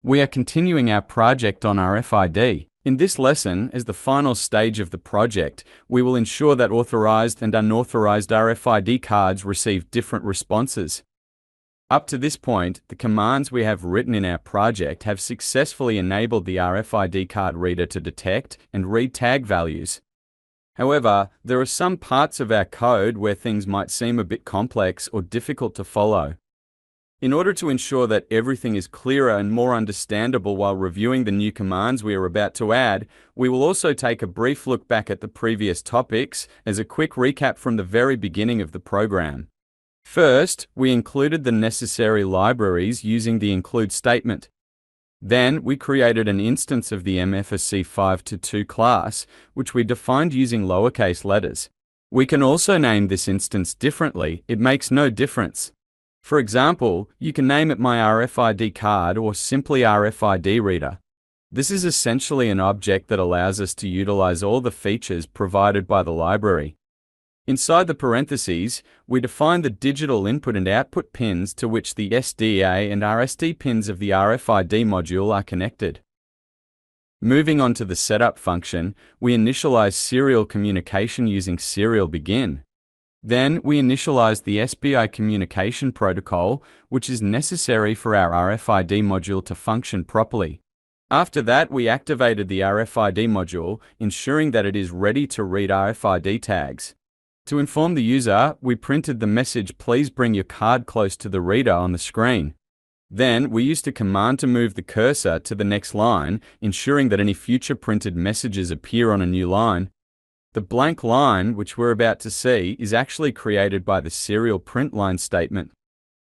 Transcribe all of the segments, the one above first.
We are continuing our project on RFID. In this lesson, as the final stage of the project, we will ensure that authorized and unauthorized RFID cards receive different responses. Up to this point, the commands we have written in our project have successfully enabled the RFID card reader to detect and read tag values. However, there are some parts of our code where things might seem a bit complex or difficult to follow. In order to ensure that everything is clearer and more understandable while reviewing the new commands we are about to add, we will also take a brief look back at the previous topics as a quick recap from the very beginning of the program. First, we included the necessary libraries using the include statement. Then, we created an instance of the MFSC522 class, which we defined using lowercase letters. We can also name this instance differently, it makes no difference. For example, you can name it My RFID Card or simply RFID Reader. This is essentially an object that allows us to utilize all the features provided by the library. Inside the parentheses, we define the digital input and output pins to which the SDA and RSD pins of the RFID module are connected. Moving on to the setup function, we initialize serial communication using serial begin. Then, we initialize the SBI communication protocol, which is necessary for our RFID module to function properly. After that, we activated the RFID module, ensuring that it is ready to read RFID tags. To inform the user, we printed the message "Please bring your card close to the reader" on the screen. Then, we used a command to move the cursor to the next line, ensuring that any future printed messages appear on a new line. The blank line, which we're about to see, is actually created by the serial print line statement.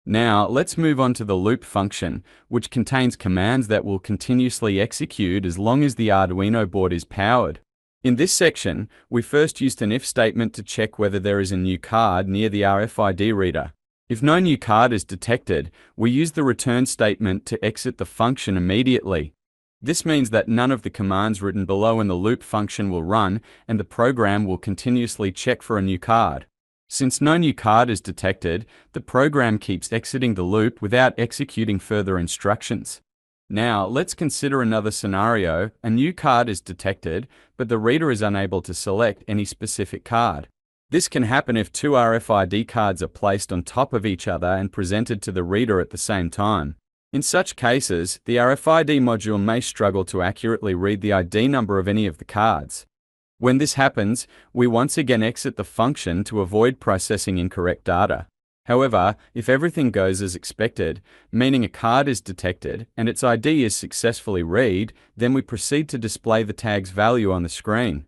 Now, let's move on to the loop function, which contains commands that will continuously execute as long as the Arduino board is powered. In this section, we first used an if statement to check whether there is a new card near the RFID reader. If no new card is detected, we use the return statement to exit the function immediately. This means that none of the commands written below in the loop function will run, and the program will continuously check for a new card. Since no new card is detected, the program keeps exiting the loop without executing further instructions. Now, let's consider another scenario. A new card is detected, but the reader is unable to select any specific card. This can happen if two RFID cards are placed on top of each other and presented to the reader at the same time. In such cases, the RFID module may struggle to accurately read the ID number of any of the cards. When this happens, we once again exit the function to avoid processing incorrect data. However, if everything goes as expected, meaning a card is detected and its ID is successfully read, then we proceed to display the tag's value on the screen.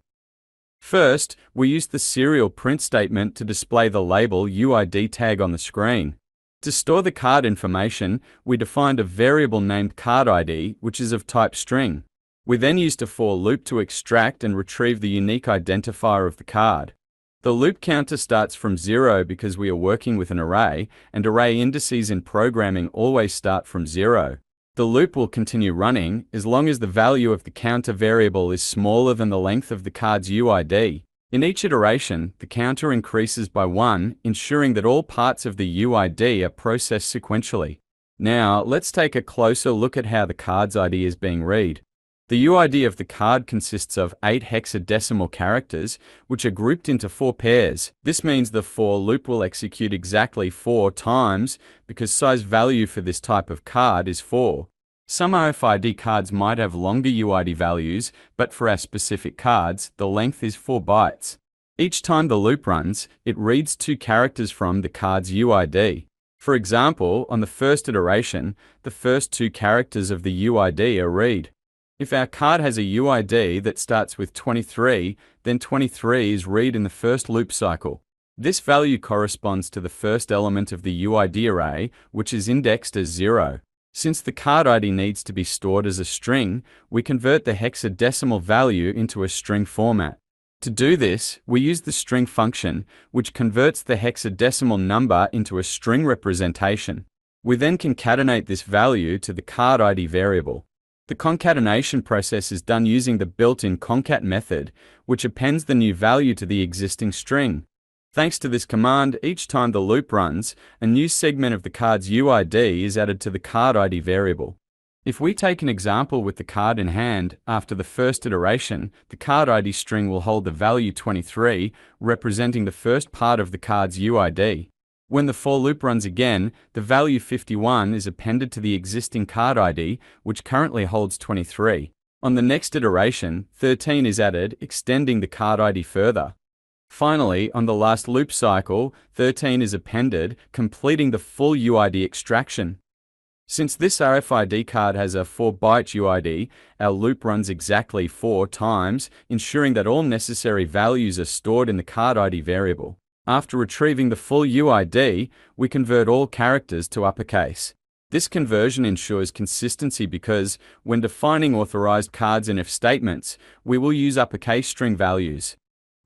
First, we use the serial print statement to display the label UID tag on the screen. To store the card information, we defined a variable named card ID, which is of type string. We then used a for loop to extract and retrieve the unique identifier of the card. The loop counter starts from 0 because we are working with an array, and array indices in programming always start from 0. The loop will continue running as long as the value of the counter variable is smaller than the length of the card's UID. In each iteration, the counter increases by 1, ensuring that all parts of the UID are processed sequentially. Now, let's take a closer look at how the card's ID is being read. The UID of the card consists of 8 hexadecimal characters, which are grouped into 4 pairs. This means the for loop will execute exactly 4 times, because size value for this type of card is 4. Some RFID cards might have longer UID values, but for our specific cards, the length is 4 bytes. Each time the loop runs, it reads 2 characters from the card's UID. For example, on the first iteration, the first 2 characters of the UID are read. If our card has a UID that starts with 23, then 23 is read in the first loop cycle. This value corresponds to the first element of the UID array, which is indexed as 0. Since the card ID needs to be stored as a string, we convert the hexadecimal value into a string format. To do this, we use the string function, which converts the hexadecimal number into a string representation. We then concatenate this value to the card ID variable. The concatenation process is done using the built-in concat method, which appends the new value to the existing string. Thanks to this command, each time the loop runs, a new segment of the card's UID is added to the card ID variable. If we take an example with the card in hand, after the first iteration, the card ID string will hold the value 23, representing the first part of the card's UID. When the for loop runs again, the value 51 is appended to the existing card ID, which currently holds 23. On the next iteration, 13 is added, extending the card ID further. Finally, on the last loop cycle, 13 is appended, completing the full UID extraction. Since this RFID card has a 4-byte UID, our loop runs exactly 4 times, ensuring that all necessary values are stored in the card ID variable. After retrieving the full UID, we convert all characters to uppercase. This conversion ensures consistency because, when defining authorized cards in if statements, we will use uppercase string values.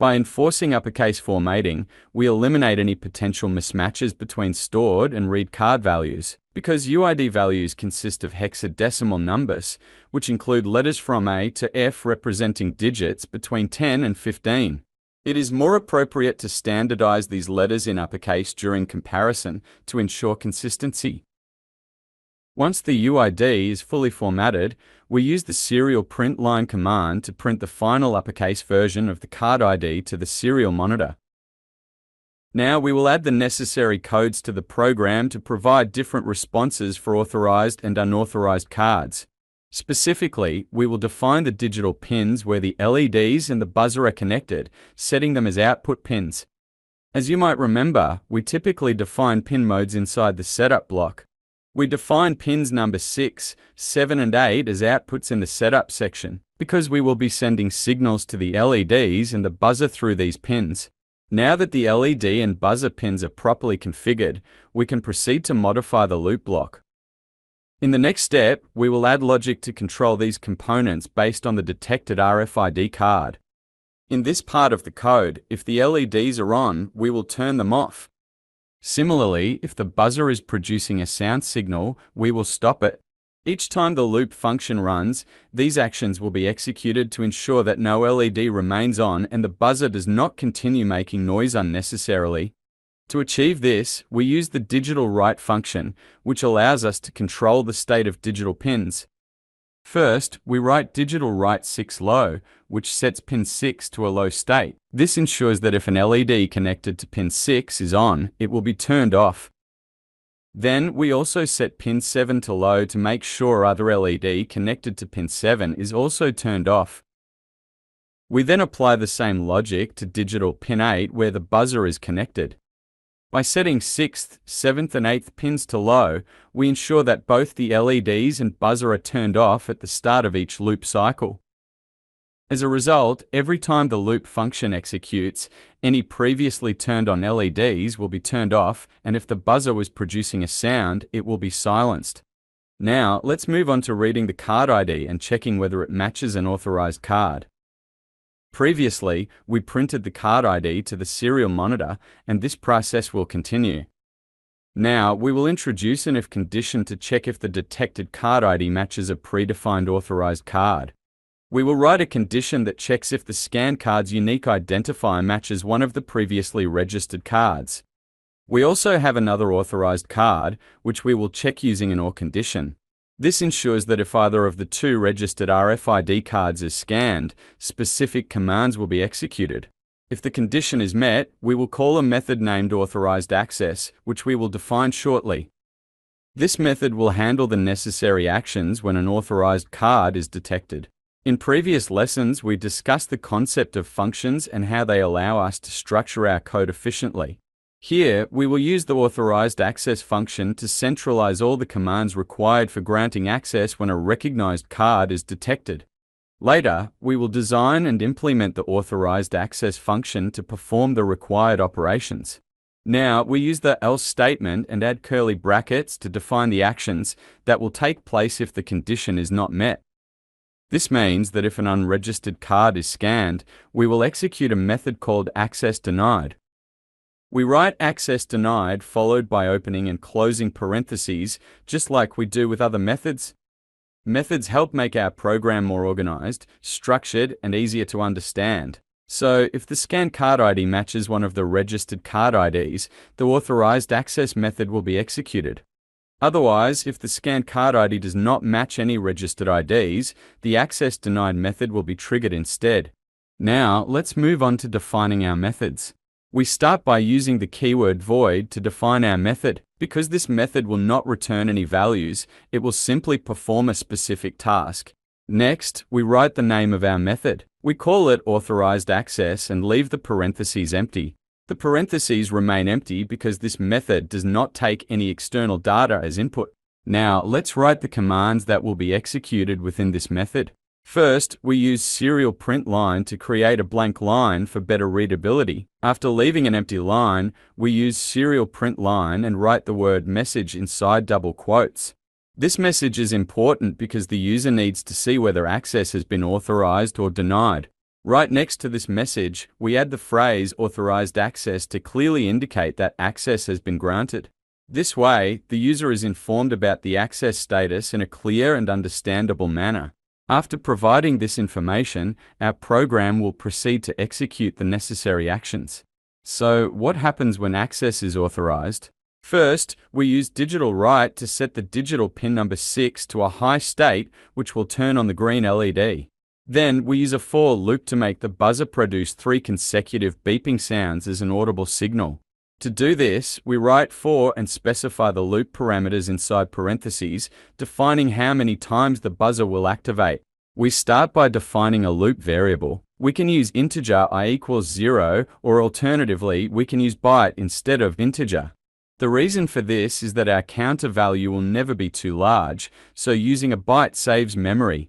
By enforcing uppercase formatting, we eliminate any potential mismatches between stored and read card values. Because UID values consist of hexadecimal numbers, which include letters from A to F representing digits between 10 and 15. It is more appropriate to standardize these letters in uppercase during comparison to ensure consistency. Once the UID is fully formatted, we use the serial print line command to print the final uppercase version of the card ID to the serial monitor. Now we will add the necessary codes to the program to provide different responses for authorized and unauthorized cards. Specifically, we will define the digital pins where the LEDs and the buzzer are connected, setting them as output pins. As you might remember, we typically define pin modes inside the setup block. We define pins number 6, 7 and 8 as outputs in the setup section, because we will be sending signals to the LEDs and the buzzer through these pins. Now that the LED and buzzer pins are properly configured, we can proceed to modify the loop block. In the next step, we will add logic to control these components based on the detected RFID card. In this part of the code, if the LEDs are on, we will turn them off. Similarly, if the buzzer is producing a sound signal, we will stop it. Each time the loop function runs, these actions will be executed to ensure that no LED remains on and the buzzer does not continue making noise unnecessarily. To achieve this, we use the digital write function, which allows us to control the state of digital pins. First, we write digital write 6 low, which sets pin 6 to a low state. This ensures that if an LED connected to pin 6 is on, it will be turned off. Then, we also set pin 7 to low to make sure other LED connected to pin 7 is also turned off. We then apply the same logic to digital pin 8 where the buzzer is connected. By setting 6th, 7th and 8th pins to low, we ensure that both the LEDs and buzzer are turned off at the start of each loop cycle. As a result, every time the loop function executes, any previously turned on LEDs will be turned off, and if the buzzer was producing a sound, it will be silenced. Now, let's move on to reading the card ID and checking whether it matches an authorized card. Previously, we printed the card ID to the serial monitor, and this process will continue. Now, we will introduce an if condition to check if the detected card ID matches a predefined authorized card. We will write a condition that checks if the scanned card's unique identifier matches one of the previously registered cards. We also have another authorized card, which we will check using an OR condition. This ensures that if either of the two registered RFID cards is scanned, specific commands will be executed. If the condition is met, we will call a method named Authorized Access, which we will define shortly. This method will handle the necessary actions when an authorized card is detected. In previous lessons, we discussed the concept of functions and how they allow us to structure our code efficiently. Here, we will use the Authorized Access function to centralize all the commands required for granting access when a recognized card is detected. Later, we will design and implement the Authorized Access function to perform the required operations. Now, we use the else statement and add curly brackets to define the actions that will take place if the condition is not met. This means that if an unregistered card is scanned, we will execute a method called accessDenied. We write accessDenied followed by opening and closing parentheses, just like we do with other methods. Methods help make our program more organized, structured, and easier to understand. So, if the scanned card ID matches one of the registered card IDs, the authorized access method will be executed. Otherwise, if the scanned card ID does not match any registered IDs, the access denied method will be triggered instead. Now, let's move on to defining our methods. We start by using the keyword void to define our method. Because this method will not return any values, it will simply perform a specific task. Next, we write the name of our method. We call it Authorized Access and leave the parentheses empty. The parentheses remain empty because this method does not take any external data as input. Now, let's write the commands that will be executed within this method. First, we use serial print line to create a blank line for better readability. After leaving an empty line, we use serial print line and write the word message inside double quotes. This message is important because the user needs to see whether access has been authorized or denied. Right next to this message, we add the phrase authorized access to clearly indicate that access has been granted. This way, the user is informed about the access status in a clear and understandable manner. After providing this information, our program will proceed to execute the necessary actions. So, what happens when access is authorized? First, we use digital write to set the digital pin number 6 to a high state, which will turn on the green LED. Then, we use a for loop to make the buzzer produce 3 consecutive beeping sounds as an audible signal. To do this, we write for and specify the loop parameters inside parentheses, defining how many times the buzzer will activate. We start by defining a loop variable. We can use integer I equals 0, or alternatively, we can use byte instead of integer. The reason for this is that our counter value will never be too large, so using a byte saves memory.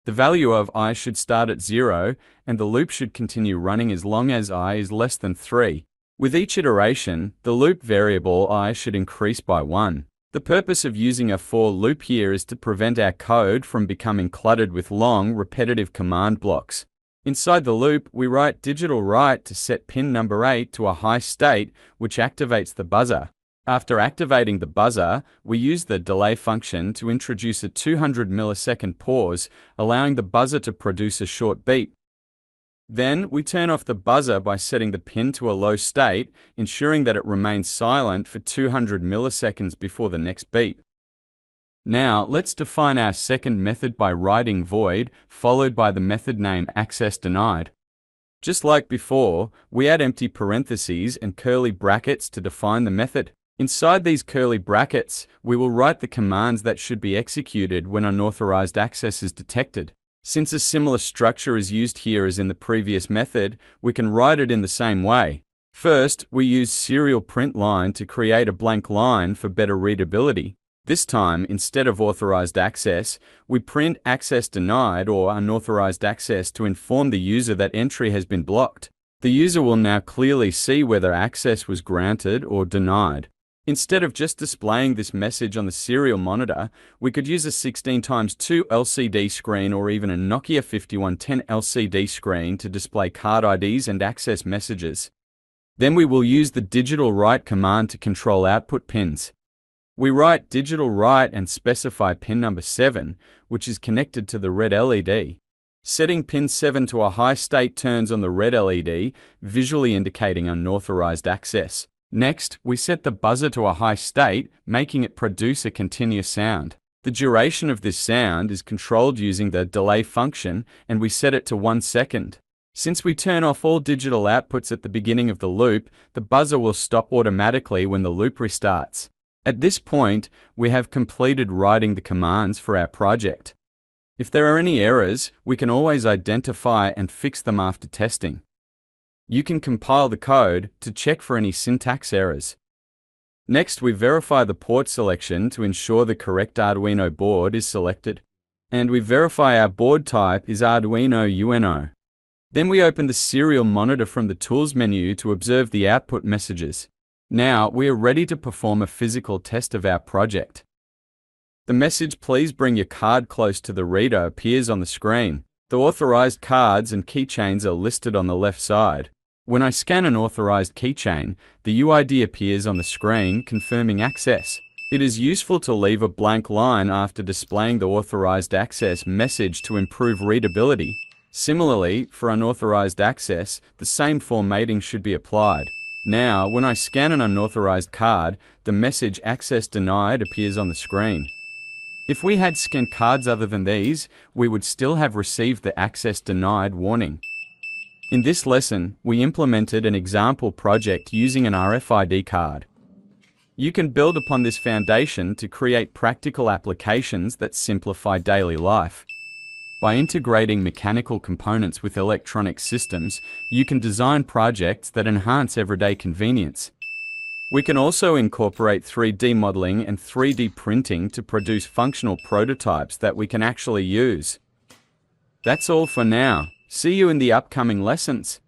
The value of I should start at 0, and the loop should continue running as long as I is less than 3. With each iteration, the loop variable I should increase by 1. The purpose of using a for loop here is to prevent our code from becoming cluttered with long, repetitive command blocks. Inside the loop, we write digital write to set pin number 8 to a high state, which activates the buzzer. After activating the buzzer, we use the delay function to introduce a 200 millisecond pause, allowing the buzzer to produce a short beep. Then, we turn off the buzzer by setting the pin to a low state, ensuring that it remains silent for 200 milliseconds before the next beep. Now, let's define our second method by writing void, followed by the method name access denied. Just like before, we add empty parentheses and curly brackets to define the method. Inside these curly brackets, we will write the commands that should be executed when unauthorized access is detected. Since a similar structure is used here as in the previous method, we can write it in the same way. First, we use serial print line to create a blank line for better readability. This time, instead of authorized access, we print access denied or unauthorized access to inform the user that entry has been blocked. The user will now clearly see whether access was granted or denied. Instead of just displaying this message on the serial monitor, we could use a 16x2 LCD screen or even a Nokia 5110 LCD screen to display card IDs and access messages. Then we will use the digital write command to control output pins. We write digital write and specify pin number 7, which is connected to the red LED. Setting pin 7 to a high state turns on the red LED, visually indicating unauthorized access. Next, we set the buzzer to a high state, making it produce a continuous sound. The duration of this sound is controlled using the delay function, and we set it to 1 second. Since we turn off all digital outputs at the beginning of the loop, the buzzer will stop automatically when the loop restarts. At this point, we have completed writing the commands for our project. If there are any errors, we can always identify and fix them after testing. You can compile the code to check for any syntax errors. Next, we verify the port selection to ensure the correct Arduino board is selected. And we verify our board type is Arduino Uno. Then we open the serial monitor from the Tools menu to observe the output messages. Now, we are ready to perform a physical test of our project. The message "Please bring your card close to the reader" appears on the screen. The authorized cards and keychains are listed on the left side. When I scan an authorized keychain, the UID appears on the screen confirming access. It is useful to leave a blank line after displaying the authorized access message to improve readability. Similarly, for unauthorized access, the same formatting should be applied. Now, when I scan an unauthorized card, the message "Access Denied" appears on the screen. If we had scanned cards other than these, we would still have received the "Access Denied" warning. In this lesson, we implemented an example project using an RFID card. You can build upon this foundation to create practical applications that simplify daily life. By integrating mechanical components with electronic systems, you can design projects that enhance everyday convenience. We can also incorporate 3D modeling and 3D printing to produce functional prototypes that we can actually use. That's all for now. See you in the upcoming lessons.